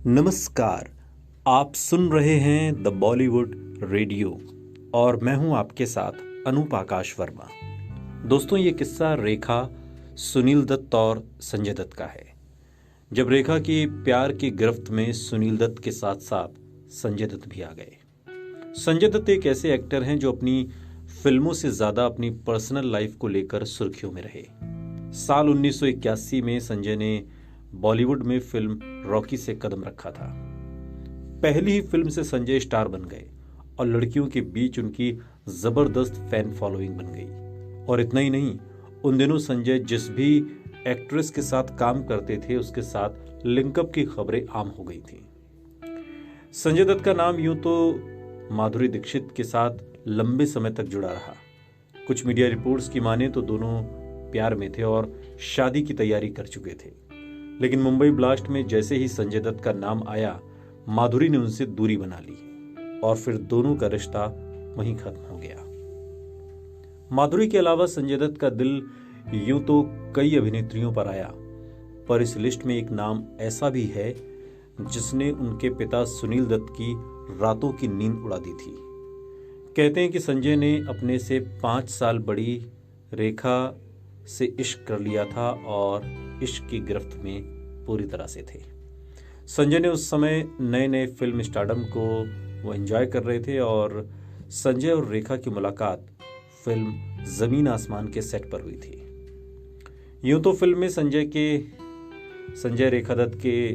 नमस्कार। आप सुन रहे हैं द बॉलीवुड रेडियो और मैं हूं आपके साथ अनूप आकाश वर्मा। दोस्तों, ये किस्सा रेखा, सुनील दत्त और संजय दत्त का है। जब रेखा की प्यार की गिरफ्त में सुनील दत्त के साथ साथ संजय दत्त भी आ गए। संजय दत्त एक ऐसे एक्टर हैं जो अपनी फिल्मों से ज्यादा अपनी पर्सनल लाइफ को लेकर सुर्खियों में रहे। साल 1981 में संजय ने बॉलीवुड में फिल्म रॉकी से कदम रखा था। पहली ही फिल्म से संजय स्टार बन गए और लड़कियों के बीच उनकी जबरदस्त फैन फॉलोइंग बन गई। और इतना ही नहीं, उन दिनों संजय जिस भी एक्ट्रेस के साथ काम करते थे उसके साथ लिंकअप की खबरें आम हो गई थी। संजय दत्त का नाम यूं तो माधुरी दीक्षित के साथ लंबे समय तक जुड़ा रहा। कुछ मीडिया रिपोर्ट्स की माने तो दोनों प्यार में थे और शादी की तैयारी कर चुके थे। लेकिन मुंबई ब्लास्ट में जैसे ही संजय दत्त का नाम आया, माधुरी ने उनसे दूरी बना ली और फिर दोनों का रिश्ता वहीं खत्म हो गया। माधुरी के अलावा संजय दत्त का दिल यूं तो कई अभिनेत्रियों पर आया, पर इस लिस्ट में एक नाम ऐसा भी है जिसने उनके पिता सुनील दत्त की रातों की नींद उड़ा दी थी। कहते हैं कि संजय ने अपने से 5 साल बड़ी रेखा से इश्क कर लिया था और इश्क की गिरफ्त में पूरी तरह से थे। संजय ने उस समय नए नए फिल्म स्टारडम को वो एंजॉय कर रहे थे और संजय और रेखा की मुलाकात फिल्म जमीन आसमान के सेट पर हुई थी। यूं तो फिल्म में संजय रेखा दत्त के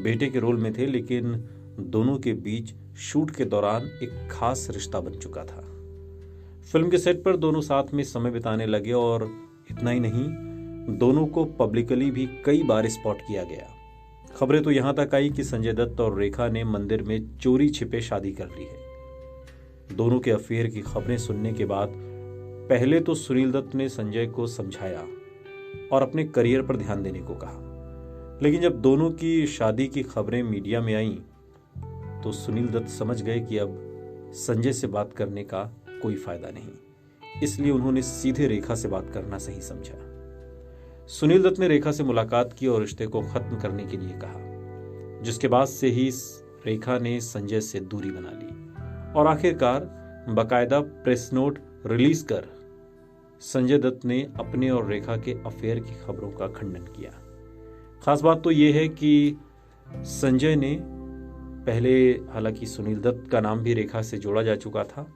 बेटे के रोल में थे, लेकिन दोनों के बीच शूट के दौरान एक खास रिश्ता बन चुका था। फिल्म के सेट पर दोनों साथ में समय बिताने लगे और इतना ही नहीं, दोनों को पब्लिकली भी कई बार स्पॉट किया गया। खबरें तो यहां तक आई कि संजय दत्त और रेखा ने मंदिर में चोरी छिपे शादी कर ली है। दोनों के अफेयर की खबरें सुनने के बाद पहले तो सुनील दत्त ने संजय को समझाया और अपने करियर पर ध्यान देने को कहा, लेकिन जब दोनों की शादी की खबरें मीडिया में आईं तो सुनील दत्त समझ गए कि अब संजय से बात करने का कोई फायदा नहीं, इसलिए उन्होंने सीधे रेखा से बात करना सही समझा। सुनील दत्त ने रेखा से मुलाकात की और रिश्ते को खत्म करने के लिए कहा, जिसके बाद से ही रेखा ने संजय से दूरी बना ली और आखिरकार बकायदा प्रेस नोट रिलीज कर संजय दत्त ने अपने और रेखा के अफेयर की खबरों का खंडन किया। खास बात तो यह है कि संजय ने पहले, हालांकि सुनील दत्त का नाम भी रेखा से जोड़ा जा चुका था,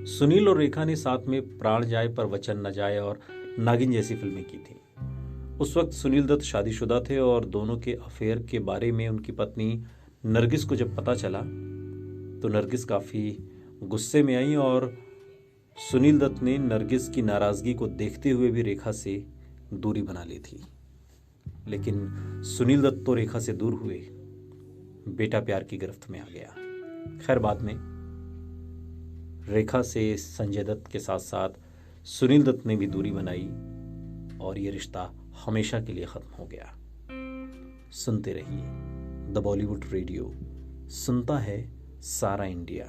सुनील और रेखा ने साथ में प्राण जाए पर वचन न जाए और नागिन जैसी फिल्में की थी। उस वक्त सुनील दत्त शादीशुदा थे और दोनों के अफेयर के बारे में उनकी पत्नी नरगिस को जब पता चला तो नरगिस काफी गुस्से में आई और सुनील दत्त ने नरगिस की नाराजगी को देखते हुए भी रेखा से दूरी बना ली थी। लेकिन सुनील दत्त तो रेखा से दूर हुए, बेटा प्यार की गिरफ्त में आ गया। खैर, बाद में रेखा से संजय दत्त के साथ साथ सुनील दत्त ने भी दूरी बनाई और ये रिश्ता हमेशा के लिए खत्म हो गया। सुनते रहिए द बॉलीवुड रेडियो, सुनता है सारा इंडिया।